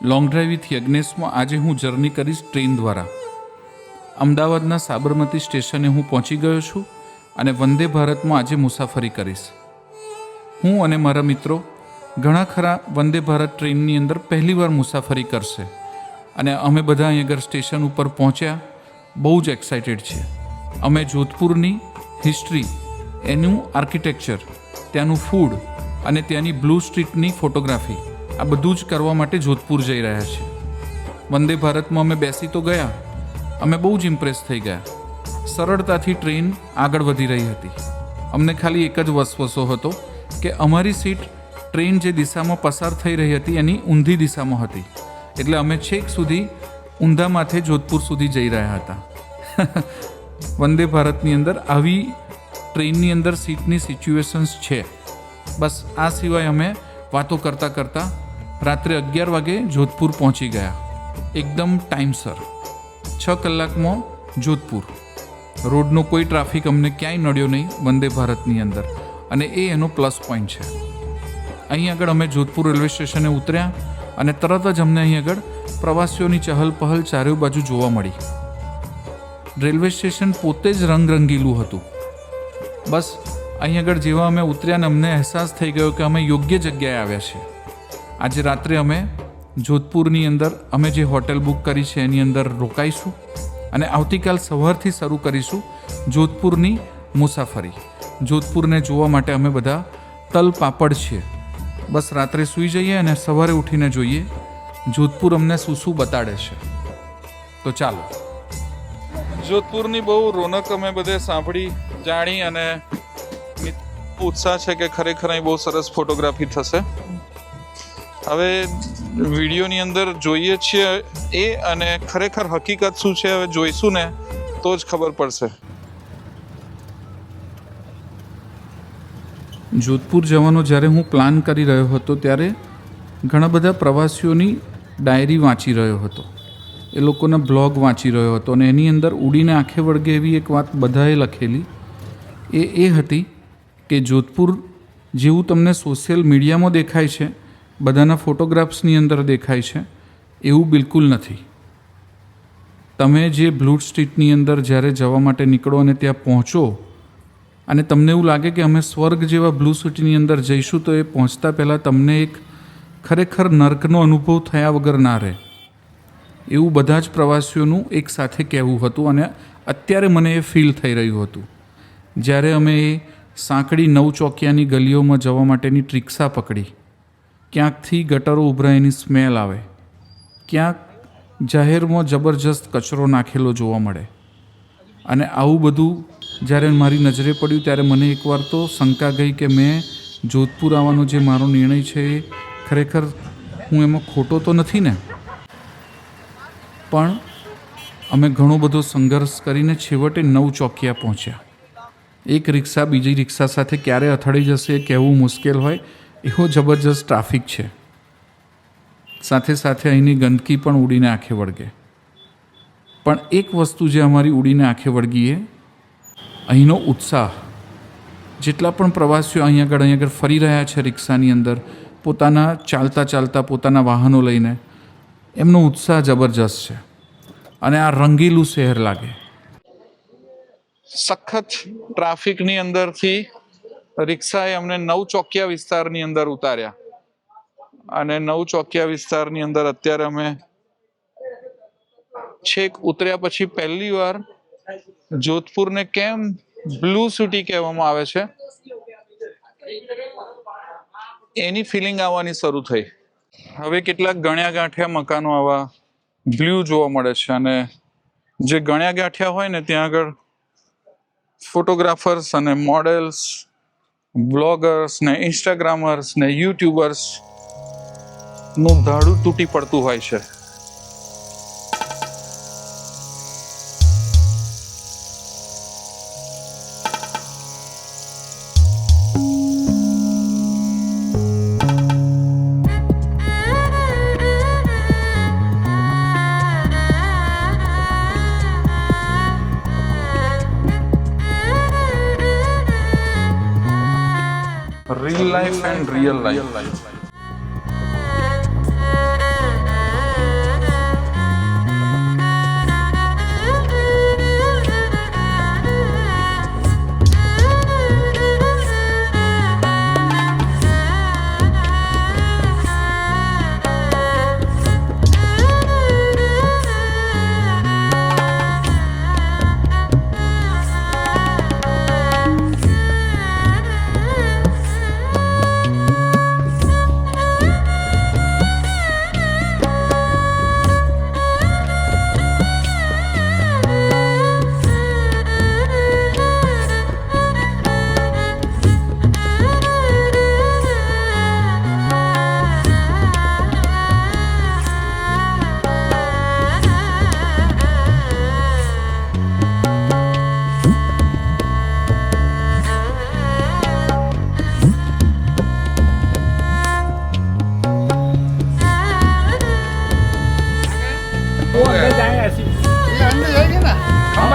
Long drive with યજ્ઞેશમાં આજે હું journey કરીશ ટ્રેન દ્વારા. અમદાવાદના સાબરમતી સ્ટેશને હું પહોંચી ગયો છું અને વંદે ભારતમાં આજે મુસાફરી કરીશ. હું અને મારા મિત્રો ઘણા ખરા વંદે ભારત ટ્રેનની અંદર પહેલીવાર મુસાફરી કરશે અને અમે બધા અહીં આગળ સ્ટેશન ઉપર પહોંચ્યા બહુ જ એક્સાઇટેડ છીએ. અમે જોધપુરની હિસ્ટ્રી, એનું આર્કિટેક્ચર, ત્યાંનું ફૂડ અને ત્યાંની બ્લુ સ્ટ્રીટની ફોટોગ્રાફી આ બધું જ કરવા માટે જોધપુર જઈ રહ્યા છીએ. વંદે ભારતમાં અમે બેસી તો ગયા, અમે બહુ જ ઇમ્પ્રેસ થઈ ગયા. સરળતાથી ટ્રેન આગળ વધી રહી હતી. અમને ખાલી એક જ વસવસો હતો કે અમારી સીટ ટ્રેન જે દિશામાં પસાર થઈ રહી હતી એની ઊંધી દિશામાં હતી, એટલે અમે છેક સુધી ઊંધા માથે જોધપુર સુધી જઈ રહ્યા હતા. વંદે ભારતની અંદર આવી ટ્રેનની અંદર સીટની સિચ્યુએશન્સ છે. બસ આ સિવાય અમે વાતો કરતાં કરતાં રાત્રે 11 વાગે જોધપુર પહોંચી ગયા, એકદમ ટાઈમસર. 6 કલાકમાં જોધપુર. રોડનો કોઈ ટ્રાફિક અમને ક્યાંય નડ્યો નહીં વંદે ભારતની અંદર, અને એ એનો પ્લસ પોઈન્ટ છે. અહીં આગળ અમે જોધપુર રેલવે સ્ટેશને ઉતર્યા અને તરત જ અમને અહીં આગળ પ્રવાસીઓની ચહલ પહલ ચારે બાજુ જોવા મળી. રેલવે સ્ટેશન પોતે જ રંગરંગીલું હતું. બસ અહીં આગળ જેવા અમે ઉતર્યા ને અમને અહેસાસ થઈ ગયો કે અમે યોગ્ય જગ્યાએ આવ્યા છીએ. આજે રાત્રે અમે જોધપુરની અંદર અમે જે હોટેલ બુક કરી છે એની અંદર રોકાઈશું અને આવતીકાલ સવારથી શરૂ કરીશું જોધપુરની મુસાફરી. જોધપુરને જોવા માટે અમે બધા તલ પાપડ છીએ. બસ રાત્રે સૂઈ જઈએ અને સવારે ઉઠીને જોઈએ જોધપુર અમને શું શું બતાડે છે. તો ચાલો. જોધપુરની બહુ રોનક અમે બધે સાંભળી, જાણી અને ઉત્સાહ છે કે ખરેખર અહીં બહુ સરસ ફોટોગ્રાફી થશે. હવે વિડીયોની અંદર જોઈએ છીએ એ અને ખરેખર હકીકત શું છે હવે જોઈશું ને તો જ ખબર પડશે. જોધપુર જવાનો જ્યારે હું પ્લાન કરી રહ્યો હતો ત્યારે ઘણા બધા પ્રવાસીઓની ડાયરી વાંચી રહ્યો હતો, એ લોકોના બ્લોગ વાંચી રહ્યો હતો અને એની અંદર ઉડીને આંખે વળગે એવી એક વાત બધાએ લખેલી એ હતી કે જોધપુર જેવું તમને સોશિયલ મીડિયામાં દેખાય છે, બધાના ફોટોગ્રાફ્સની અંદર દેખાય છે, એવું બિલકુલ નથી. તમે જે બ્લુ સ્ટ્રીટની અંદર જ્યારે જવા માટે નીકળો અને ત્યાં પહોંચો અને તમને એવું લાગે કે અમે સ્વર્ગ જેવા બ્લુ સિટીની અંદર જઈશું, તો એ પહોંચતા પહેલાં તમને એક ખરેખર નર્કનો અનુભવ થયા વગર ના રહે, એવું બધા જ પ્રવાસીઓનું એક સાથે કહેવું હતું. અને અત્યારે મને એ ફીલ થઈ રહ્યું હતું જ્યારે અમે એ સાંકડી નવચોકિયાની ગલીઓમાં જવા માટેની ટ્રિક્સા પકડી. ક્યાંકથી ગટરો ઉભરાયની સ્મેલ આવે, ક્યાંક જાહેરમાં જબરજસ્ત કચરો નાખેલો જોવા મળે. અને આવું બધું જ્યારે મારી નજરે પડ્યું ત્યારે મને એકવાર તો શંકા ગઈ કે મેં જોધપુર આવવાનો જે મારો નિર્ણય છે એ ખરેખર હું એમાં ખોટો તો નથી ને. પણ અમે ઘણો બધો સંઘર્ષ કરીને છેવટે નવચોકિયા પહોંચ્યા. એક રિક્ષા બીજી રિક્ષા સાથે ક્યારે અથડાઈ જશે એ કહેવું મુશ્કેલ હોય એવો જબરજસ્ત ટ્રાફિક છે. સાથે સાથે અહીંની ગંદકી પણ ઉડીને આંખે વળગે. પણ એક વસ્તુ જે અમારી ઉડીને આંખે વળગી એ અહીંનો ઉત્સાહ. જેટલા પણ પ્રવાસીઓ અહીં આગળ ફરી રહ્યા છે રિક્ષાની અંદર, પોતાના ચાલતા પોતાના વાહનો લઈને, એમનો ઉત્સાહ જબરજસ્ત છે અને આ રંગીલું શહેર લાગે. સખત ટ્રાફિકની અંદરથી રિક્ષાએ અમને નવચોકિયા વિસ્તારની અંદર ઉતાર્યા અને નવચોકિયા વિસ્તારની અંદર અત્યારે અમે છેક ઉતર્યા પછી પહેલી વાર જોધપુરને કેમ બ્લુ સિટી કહેવામાં આવે છે એની ફિલિંગ આવવાની શરૂ થઈ. હવે કેટલાક ગણ્યા ગાંઠ્યા મકાનો આવા બ્લુ જોવા મળે છે અને જે ગણ્યા ગાંઠ્યા હોય ને ત્યાં આગળ ફોટોગ્રાફર્સ અને મોડેલ્સ, બ્લોગર્સ ને ઇન્સ્ટાગ્રામર્સ ને યુટ્યુબર્સ નું ધાડું તૂટી પડતું હોય છે. real life and real life.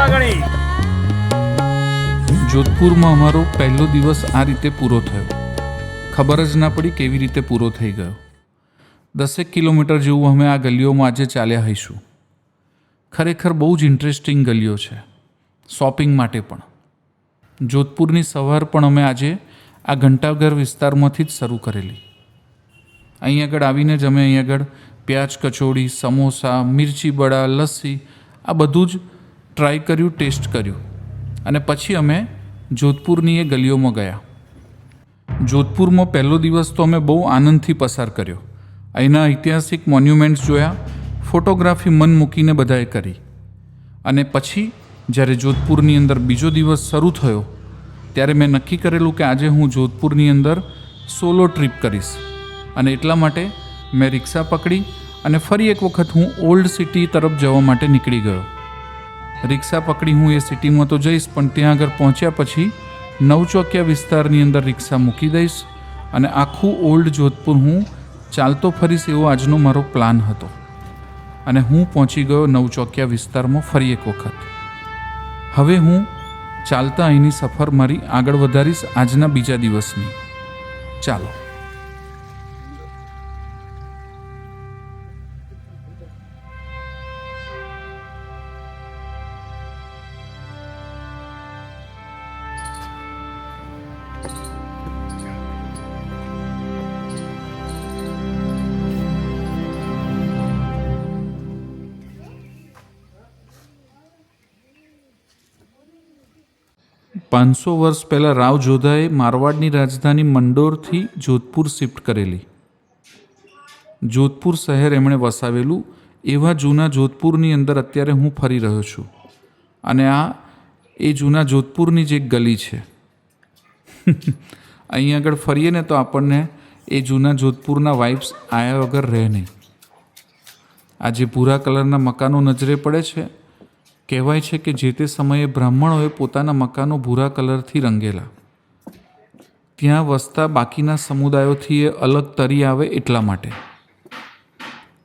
માગણી. જોધપુરમાં અમારો પહેલો દિવસ આ રીતે પૂરો થયો. ખબર જ ના પડી કેવી રીતે પૂરો થઈ ગયો. 10 કિલોમીટર જેવું અમે આ ગલીઓમાં આજે ચાલ્યા હઈશું. ખરેખર બહુ જ ઇન્ટરેસ્ટિંગ ગલીઓ છે, શોપિંગ માટે પણ. જોધપુરની સવાર પણ અમે આજે આ ઘંટાઘર વિસ્તારમાંથી જ શરૂ કરેલી. અહીં આગળ આવીને જ અમે અહીં આગળ પ્યાજ કચોડી, સમોસા, મિર્ચી બડા, લસ્સી આ બધું જ ટ્રાય કર્યું, ટેસ્ટ કર્યું અને પછી અમે જોધપુરની એ ગલીઓમાં ગયા. જોધપુરમાં પહેલો દિવસ તો અમે બહુ આનંદથી પસાર કર્યો. અહીંના ઐતિહાસિક મોન્યુમેન્ટ્સ જોયા, ફોટોગ્રાફી મન મૂકીને બધાએ કરી. અને પછી જ્યારે જોધપુરની અંદર બીજો દિવસ શરૂ થયો ત્યારે મેં નક્કી કરેલું કે આજે હું જોધપુરની અંદર સોલો ટ્રીપ કરીશ. અને એટલા માટે મેં રિક્ષા પકડી અને ફરી એક વખત હું ઓલ્ડ સિટી તરફ જવા માટે નીકળી ગયો. રિક્ષા પકડી હું એ સિટીમાં તો જઈશ, પણ ત્યાં આગળ પહોંચ્યા પછી નવચોકિયા વિસ્તારની અંદર રિક્ષા મૂકી દઈશ અને આખું ઓલ્ડ જોધપુર હું ચાલતો ફરીશ એવો આજનો મારો પ્લાન હતો. અને હું પહોંચી ગયો નવચોકિયા વિસ્તારમાં ફરી એક વખત. હવે હું ચાલતા અહીંની સફર મારી આગળ વધારીશ આજના બીજા દિવસની. ચાલો. પાંચસો વર્ષ પહેલાં રાવ જોધાએ મારવાડની રાજધાની મંડોરથી જોધપુર શિફ્ટ કરેલી. જોધપુર શહેર એમણે વસાવેલું. એવા જૂના જોધપુરની અંદર અત્યારે હું ફરી રહ્યો છું અને આ એ જૂના જોધપુરની જ એક ગલી છે. અહીં આગળ ફરીએ ને તો આપણને એ જૂના જોધપુરના વાઇબ્સ આયા વગર રહે નહીં. આ જે ભૂરા કલરના મકાનો નજરે પડે છે, કહેવાય છે કે જે તે સમયે બ્રાહ્મણોએ પોતાના મકાનો ભૂરા કલરથી રંગેલા. ત્યાં વસતા બાકીના સમુદાયોથી એ અલગ તરી આવે એટલા માટે.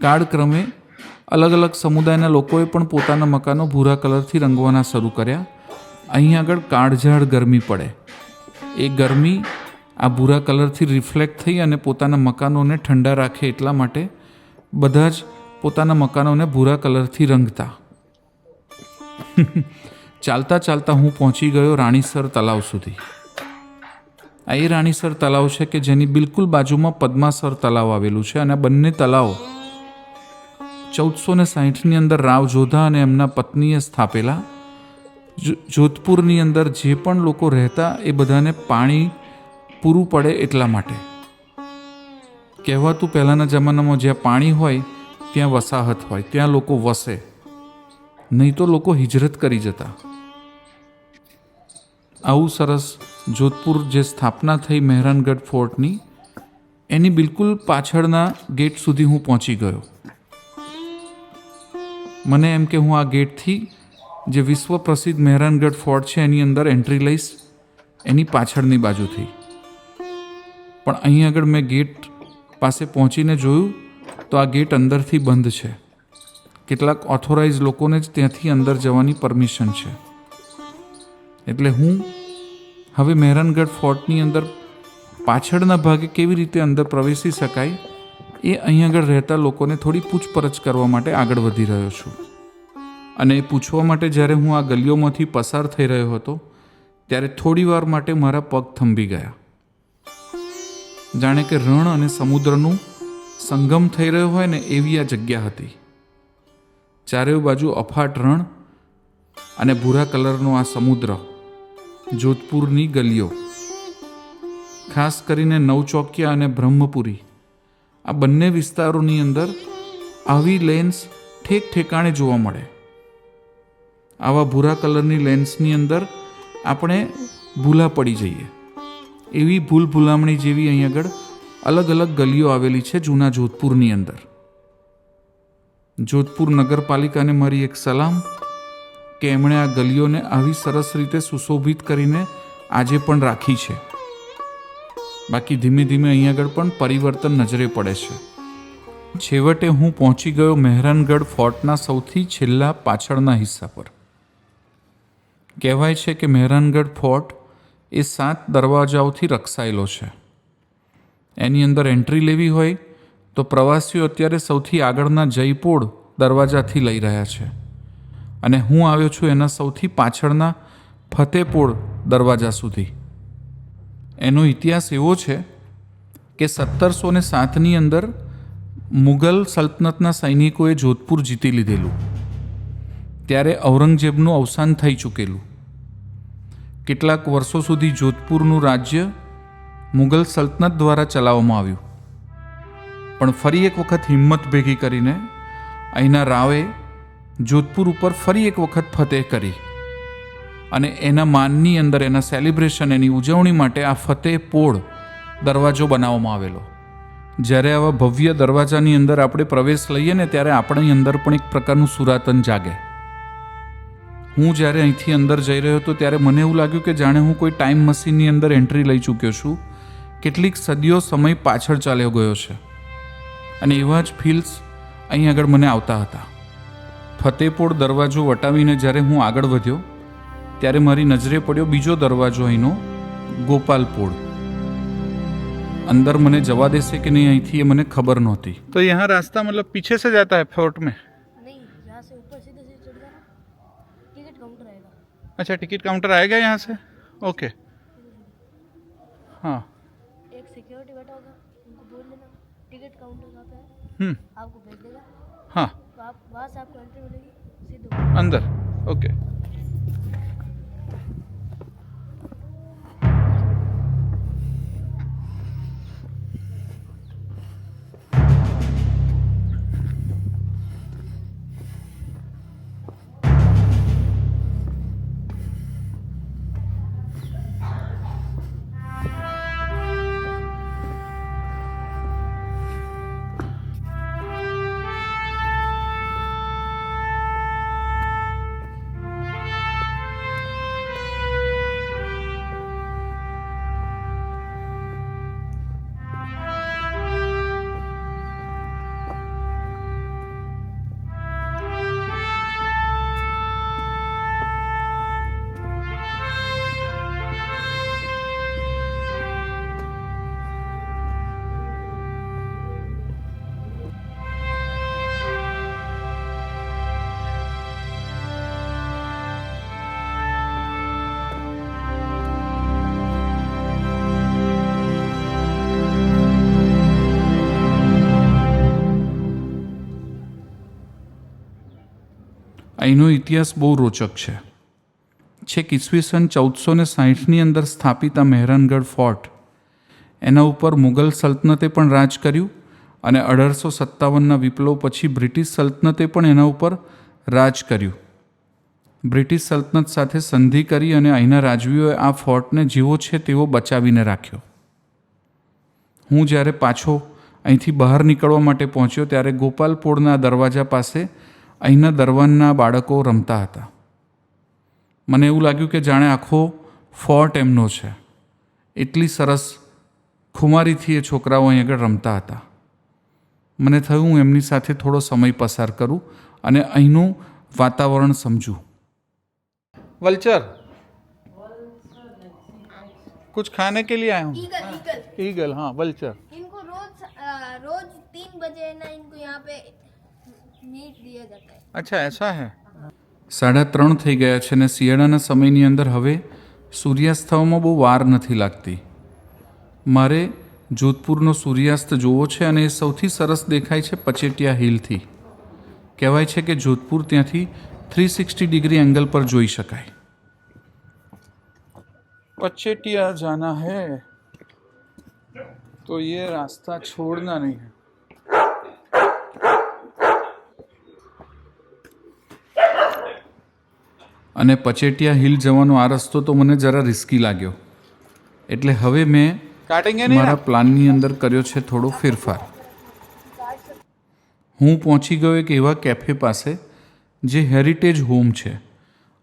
કાળક્રમે અલગ અલગ સમુદાયના લોકોએ પણ પોતાના મકાનો ભૂરા કલરથી રંગવાના શરૂ કર્યા. અહીં આગળ કાળઝાળ ગરમી પડે, એ ગરમી આ ભૂરા કલરથી રિફ્લેક્ટ થઈ અને પોતાના મકાનોને ઠંડા રાખે એટલા માટે બધા જ પોતાના મકાનોને ભૂરા કલરથી રંગતા. ચાલતા ચાલતા હું પહોંચી ગયો રાણીસર તલાવ સુધી. આ એ રાણીસર તલાવ છે કે જેની બિલકુલ બાજુમાં પદ્માસર તલાવ આવેલું છે. અને બંને તલાવ 1460ની અંદર રાવ જોધા અને એમના પત્નીએ સ્થાપેલા. જોધપુરની અંદર જે પણ લોકો રહેતા એ બધાને પાણી પૂરું પડે એટલા માટે. કહેવાતું પહેલાંના જમાનામાં જ્યાં પાણી હોય ત્યાં વસાહત હોય, ત્યાં લોકો વસે, નહીં તો લોકો હિજરત કરી જતા. આવું સરસ જોધપુર જે સ્થાપના થઈ મહેરાનગઢ ફોર્ટની, એની બિલકુલ પાછળના ગેટ સુધી હું પહોંચી ગયો. મને એમ કે હું આ ગેટથી જે વિશ્વ પ્રસિદ્ધ મહેરાનગઢ ફોર્ટ છે એની અંદર એન્ટ્રી લઈશ, એની પાછળની બાજુથી. પણ અહીં આગળ મેં ગેટ પાસે પહોંચીને જોયું તો આ ગેટ અંદરથી બંધ છે. કેટલાક ઓથોરાઇઝ લોકોને જ ત્યાંથી અંદર જવાની પરમિશન છે. એટલે હું હવે મહેરાનગઢ ફોર્ટની અંદર પાછળના ભાગે કેવી રીતે અંદર પ્રવેશી શકાય એ અહીં આગળ રહેતા લોકોને થોડી પૂછપરછ કરવા માટે આગળ વધી રહ્યો છું. અને એ પૂછવા માટે જ્યારે હું આ ગલીઓમાંથી પસાર થઈ રહ્યો હતો ત્યારે થોડી વાર માટે મારા પગ થંભી ગયા. જાણે કે રણ અને સમુદ્રનું સંગમ થઈ રહ્યો હોય ને એવી આ જગ્યા હતી. ચારેય બાજુ અફાટ રણ અને ભૂરા કલરનો આ સમુદ્ર. જોધપુરની ગલીઓ, ખાસ કરીને નવચોકિયા અને બ્રહ્મપુરી, આ બંને વિસ્તારોની અંદર આવી લેન્સ ઠેક ઠેકાણે જોવા મળે. આવા ભૂરા કલરની લેન્સની અંદર આપણે ભૂલા પડી જઈએ. એવી ભૂલ ભૂલામણી જેવી અહીં આગળ અલગ અલગ ગલીઓ આવેલી છે જૂના જોધપુરની અંદર. જોધપુર નગરપાલિકાને મારી એક સલામ કે એમણે આ ગલીઓને આવી સરસ રીતે સુશોભિત કરીને આજે પણ રાખી છે. બાકી ધીમે ધીમે અહીં આગળ પણ પરિવર્તન નજરે પડે છે. છેવટે હું પહોંચી ગયો મહેરાનગઢ ફોર્ટના સૌથી છેલ્લા પાછળના હિસ્સા પર. કહેવાય છે કે મહેરાનગઢ ફોર્ટ એ 7 દરવાજાઓથી રક્ષાયેલો છે. એની અંદર એન્ટ્રી લેવી હોય તો પ્રવાસીઓ અત્યારે સૌથી આગળના જયપોળ દરવાજાથી લઈ રહ્યા છે અને હું આવ્યો છું એના સૌથી પાછળના ફતેપોળ દરવાજા સુધી. એનો ઇતિહાસ એવો છે કે 1707ની અંદર મુગલ સલ્તનતના સૈનિકોએ જોધપુર જીતી લીધેલું. ત્યારે ઔરંગઝેબનું અવસાન થઈ ચૂકેલું. કેટલાક વર્ષો સુધી જોધપુરનું રાજ્ય મુગલ સલ્તનત દ્વારા ચલાવવામાં આવ્યું. પણ ફરી એક વખત હિંમત ભેગી કરીને અહીંના રાવે જોધપુર ઉપર ફરી એક વખત ફતેહ કરી અને એના માનની અંદર એના સેલિબ્રેશન એની ઉજવણી માટે આ ફતેહપોળ દરવાજો બનાવવામાં આવેલો. જ્યારે આવા ભવ્ય દરવાજાની અંદર આપણે પ્રવેશ લઈએ ને ત્યારે આપણી અંદર પણ એક પ્રકારનું સુરાતન જાગે. હું જ્યારે અહીંથી અંદર જઈ રહ્યો હતો ત્યારે મને એવું લાગ્યું કે જાણે હું કોઈ ટાઈમ મશીનની અંદર એન્ટ્રી લઈ ચૂક્યો છું. કેટલીક સદીઓ સમય પાછળ ચાલ્યો ગયો છે અને એવા જ ફીલ્સ અહીં આગળ મને આવતા હતા. ફતેહપોળ દરવાજો વટાવીને જ્યારે હું આગળ વધ્યો ત્યારે મારી નજરે પડ્યો બીજો દરવાજો અહીંનો ગોપાલપોળ. अंदर मने जवा देसे कि नहीं आई थी ये मैंने खबर नहोती. तो यहाँ रास्ता मतलब पीछे से जाता है फोर्ट में? नहीं, यहाँ से ऊपर सीधे सीधे चढ़ जाना, टिकट काउंटर आएगा. अच्छा, टिकट काउंटर आएगा यहाँ से? ओके. हाँ, एक सिक्योरिटी बैठा होगा, उनको बोल देना टिकट काउंटर कहाँ पे है, आपको भेज देगा. हाँ, तो आप वहाँ से आपको एंट्री मिलेगी सीधे अंदर. ओके. અહીંનો ઇતિહાસ બહુ રોચક છે. છેક ઈસવીસન 1460ની અંદર સ્થાપિત આ મહેરાનગઢ ફોર્ટ એના ઉપર મુગલ સલ્તનતે પણ રાજ કર્યું અને 1857ના વિપ્લવ પછી બ્રિટિશ સલ્તનતે પણ એના ઉપર રાજ કર્યું. બ્રિટિશ સલ્તનત સાથે સંધિ કરી અને અહીંના રાજવીઓએ આ ફોર્ટને જેવો છે તેવો બચાવીને રાખ્યો. હું જ્યારે પાછો અહીંથી બહાર નીકળવા માટે પહોંચ્યો ત્યારે ગોપાલપોળના દરવાજા પાસે અહીંના દરવાનના બાળકો રમતા હતા. મને એવું લાગ્યું કે જાણે આખો ફોર્ટ એમનો છે. એટલી સરસ ખુમારીથી એ છોકરાઓ અહીં આગળ રમતા હતા. મને થયું હું એમની સાથે થોડો સમય પસાર કરું અને અહીંનું વાતાવરણ સમજું. वल्चर कुछ खाने के लिए आया हूँ. ईगल, हाँ, वल्चर. इनको रोज 3 बजे ना इनको यहाँ पे मीट दिया जाता है. अच्छा, ऐसा है. 3:30 થઈ ગયા છે ને શિયાળાના સમયની અંદર હવે સૂર્યાસ્ત થવામાં બહુ વાર નથી લાગતી. મારે જોધપુરનો સૂર્યાસ્ત જોવો છે અને એ સૌથી સરસ દેખાય છે પચેટિયા હિલથી. કહેવાય છે કે જોધપુર ત્યાંથી 360 डिग्री एंगल पर જોઈ શકાય. पचेटिया जाना है तो ये रास्ता छोड़ना नहीं है. અને પચેટિયા હિલ જવાનો આ રસ્તો તો મને જરા રિસ્કી લાગ્યો એટલે હવે મેં મારા પ્લાનની અંદર કર્યો છે થોડો ફેરફાર. હું પહોંચી ગયો એક એવા કેફે પાસે જે હેરિટેજ હોમ છે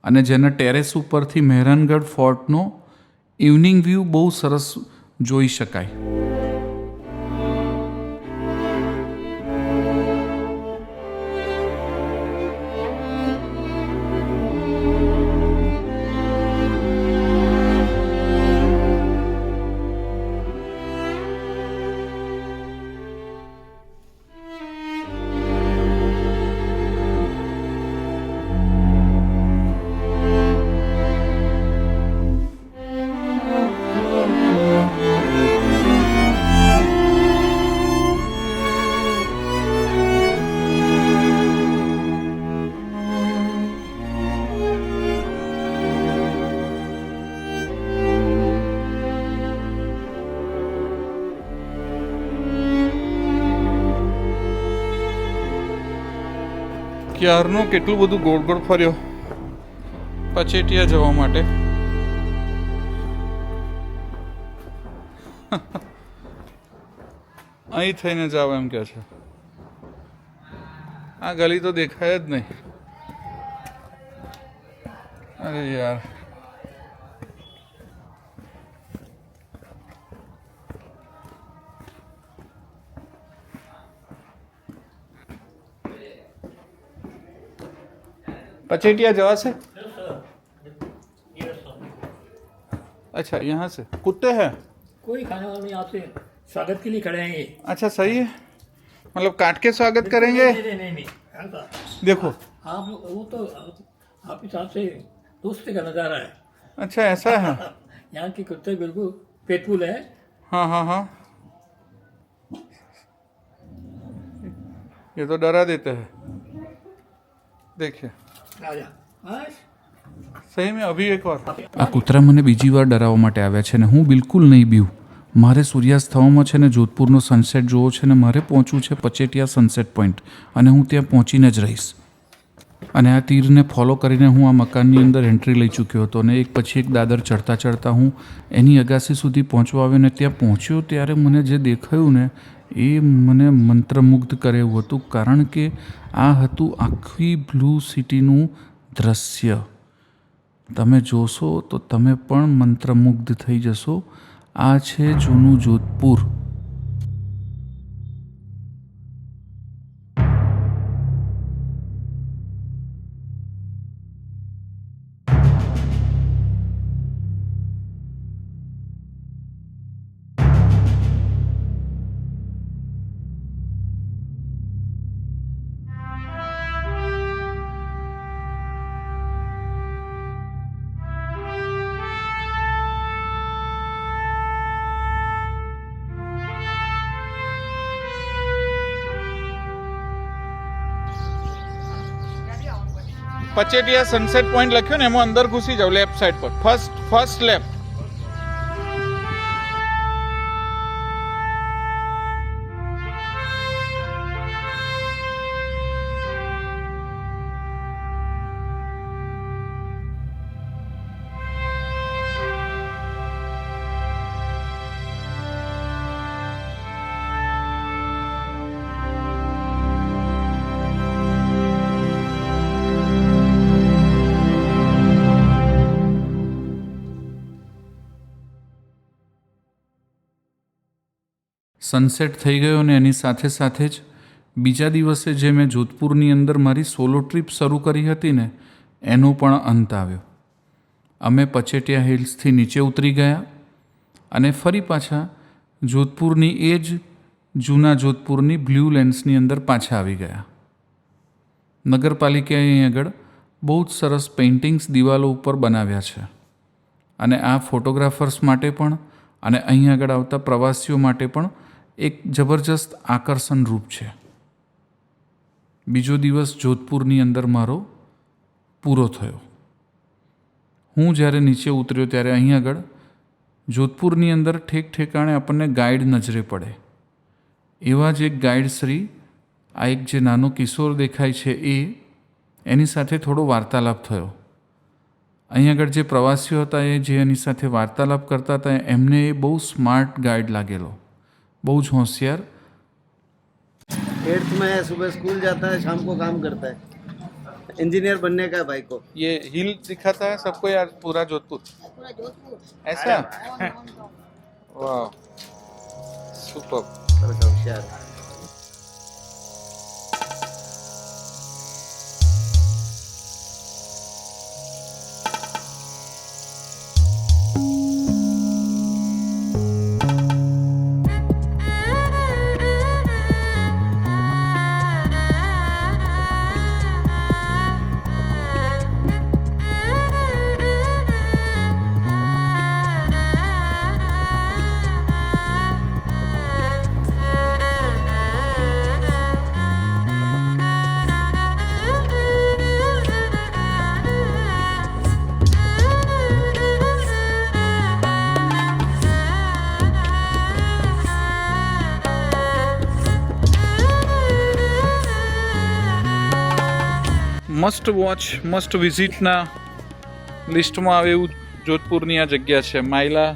અને જેના ટેરેસ ઉપરથી મહેરાનગઢ ફોર્ટનો ઇવનિંગ વ્યૂ બહુ સરસ જોઈ શકાય. ક્યારનો કેટલું બધું ગોળ ગોળ ફર્યો પચેટિયા જવા માટે. અહીં થઈને જાવ એમ કે છે. આ ગલી તો દેખાય જ નહીં. અરે યાર, पचेटिया जवा से. अच्छा, यहाँ से कुत्ते हैं? कोई खाने वाले नहीं आते, स्वागत के लिए खड़े हैं ये. अच्छा, सही है. मतलब काट के स्वागत करेंगे. नहीं ऐसा देखो. आप वो तो आप हिसाब से दोस्ती का नज़ारा है. अच्छा, ऐसा है. यहाँ के कुत्ते बिल्कुल पेटफुल है. हाँ हाँ हाँ, ये तो डरा देते हैं. देखिए, आजा बस. સહી મેં અભી એક વાર આ કૂતરા મને બીજી વાર ડરાવવા માટે આવ્યા છે ને હું બિલકુલ નહીં બીવું. મારે સૂર્યાસ્ત થવામાં છે ને જોધપુરનો સનસેટ જોવો છે ને મારે પહોંચવું છે પચેટિયા સનસેટ પોઈન્ટ અને હું ત્યાં પહોંચીને જ રહીશ. અને આ તીરને ફોલો કરીને હું આ મકાનની અંદર એન્ટ્રી લઈ ચૂક્યો હતો અને એક પછી એક દાદર ચડતા ચડતા હું એની અગાસી સુધી પહોંચવા આવ્યો ને ત્યાં પહોંચ્યો ત્યારે મને જે દેખાયું ને એ મને મંત્રમુગ્ધ કરે એવું હતું, કારણ કે આ હતું આખી બ્લુ સિટીનું દ્રશ્ય. તમે જોશો તો તમે પણ મંત્રમુગ્ધ થઈ જશો. આ છે જૂનું જોધપુર. પચેટિયા સનસેટ પોઈન્ટ લખ્યો ને એમાં અંદર ઘૂસી જાવ લેફ્ટ સાઈડ પર. First left. સનસેટ થઈ ગયો અને એની સાથે સાથે જ બીજા દિવસે જે મેં જોધપુરની અંદર મારી સોલો ટ્રીપ શરૂ કરી હતી ને એનો પણ અંત આવ્યો. અમે પચેટિયા હિલ્સથી નીચે ઉતરી ગયા અને ફરી પાછા જોધપુરની એ જ જૂના જોધપુરની બ્લુ લેન્સની અંદર પાછા આવી ગયા. નગરપાલિકાએ અહીં આગળ બહુ જ સરસ પેઇન્ટિંગ્સ દિવાલો ઉપર બનાવ્યા છે અને આ ફોટોગ્રાફર્સ માટે પણ અને અહીં આગળ આવતા પ્રવાસીઓ માટે પણ એક જબરજસ્ત આકર્ષણ રૂપ છે. બીજો દિવસ જોધપુરની અંદર મારો પૂરો થયો. હું જ્યારે નીચે ઉતર્યો ત્યારે અહીં આગળ જોધપુરની અંદર ઠેક ઠેકાણે આપણને ગાઈડ નજરે પડે. એવા જ એક ગાઈડ શ્રી, આ એક જે નાનો કિશોર દેખાય છે એની સાથે થોડો વાર્તાલાપ થયો. અહીં આગળ જે પ્રવાસીઓ હતા એ જે એની સાથે વાર્તાલાપ કરતા હતા એમને એ બહુ સ્માર્ટ ગાઈડ લાગેલો, બહુ જ હોશિયાર. 8th में है, सुबह स्कूल जाता है, शाम को काम करता है, इंजीनियर बनने का है भाई को. ये हिल दिखाता है सबको यार, पूरा जोधपुर पूरा जोधपुर ऐसा. वाह, सुपर. होशियार है. મસ્ટ વોચ મસ્ટ વિઝિટના લિસ્ટમાં આવે એવું જોધપુરની આ જગ્યા છે, માયલા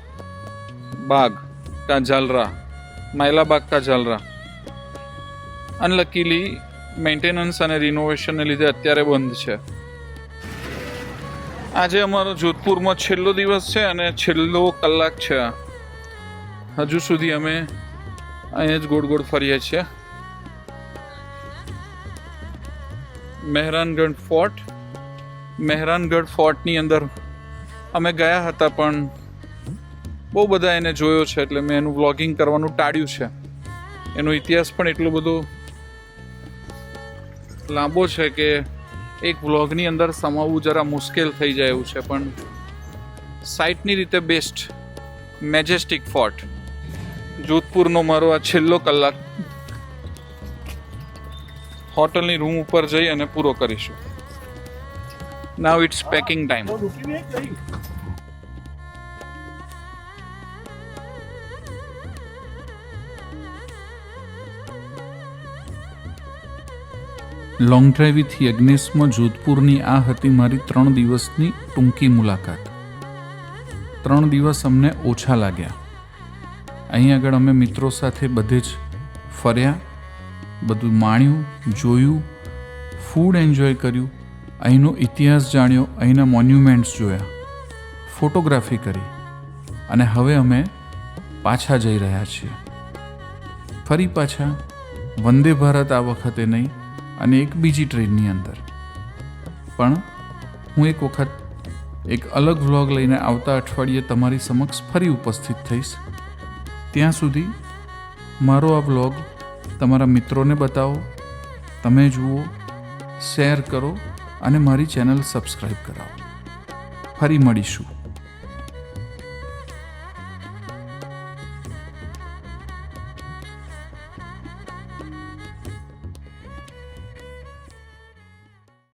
બાગ કા ઝાલરા. માયલા બાગ કા ઝાલરા અનલકીલી મેન્ટેનન્સ અને રિનોવેશનને લીધે અત્યારે બંધ છે. આજે અમારો જોધપુરમાં છેલ્લો દિવસ છે અને છેલ્લો કલાક છે. હજુ સુધી અમે અહીંયા જ ગોળ ગોળ ફરીએ છીએ. મહેરાનગઢ ફોર્ટની અંદર અમે ગયા હતા, પણ બહુ બધા એને જોયો છે એટલે મેં એનું વ્લોગિંગ કરવાનું ટાળ્યું છે. એનો ઇતિહાસ પણ એટલો બધો લાંબો છે કે એક વ્લોગની અંદર સમાવવું જરા મુશ્કેલ થઈ જાય એવું છે. પણ સાઇટની રીતે બેસ્ટ મેજેસ્ટિક ફોર્ટ જોધપુરનો મારો આ છેલ્લો કલાક હોટલની રૂમ ઉપર જઈ અને પૂરો કરીશું. Now it's packing time. Long drive with યજ્ઞેશમાં જોધપુરની આ હતી મારી 3 દિવસની ટૂંકી મુલાકાત. 3 દિવસ અમને ઓછા લાગ્યા. અહીં આગળ અમે મિત્રો સાથે બધે જ ફર્યા, બધું માણ્યું, જોયું, ફૂડ એન્જોય કર્યું, અહીંનો ઇતિહાસ જાણ્યો, અહીંના મોન્યુમેન્ટ્સ જોયા, ફોટોગ્રાફી કરી અને હવે અમે પાછા જઈ રહ્યા છીએ. ફરી પાછા વંદે ભારત આ વખતે નહીં અને એક બીજી ટ્રેનની અંદર. પણ હું એક વખત એક અલગ વ્લોગ લઈને આવતા અઠવાડિયે તમારી સમક્ષ ફરી ઉપસ્થિત થઈશ. ત્યાં સુધી મારો આ વ્લોગ તમારા મિત્રોને બતાવો, તમે જુઓ, શેર કરો અને મારી ચેનલ સબસ્ક્રાઈબ કરાવો. ફરી મળીશું.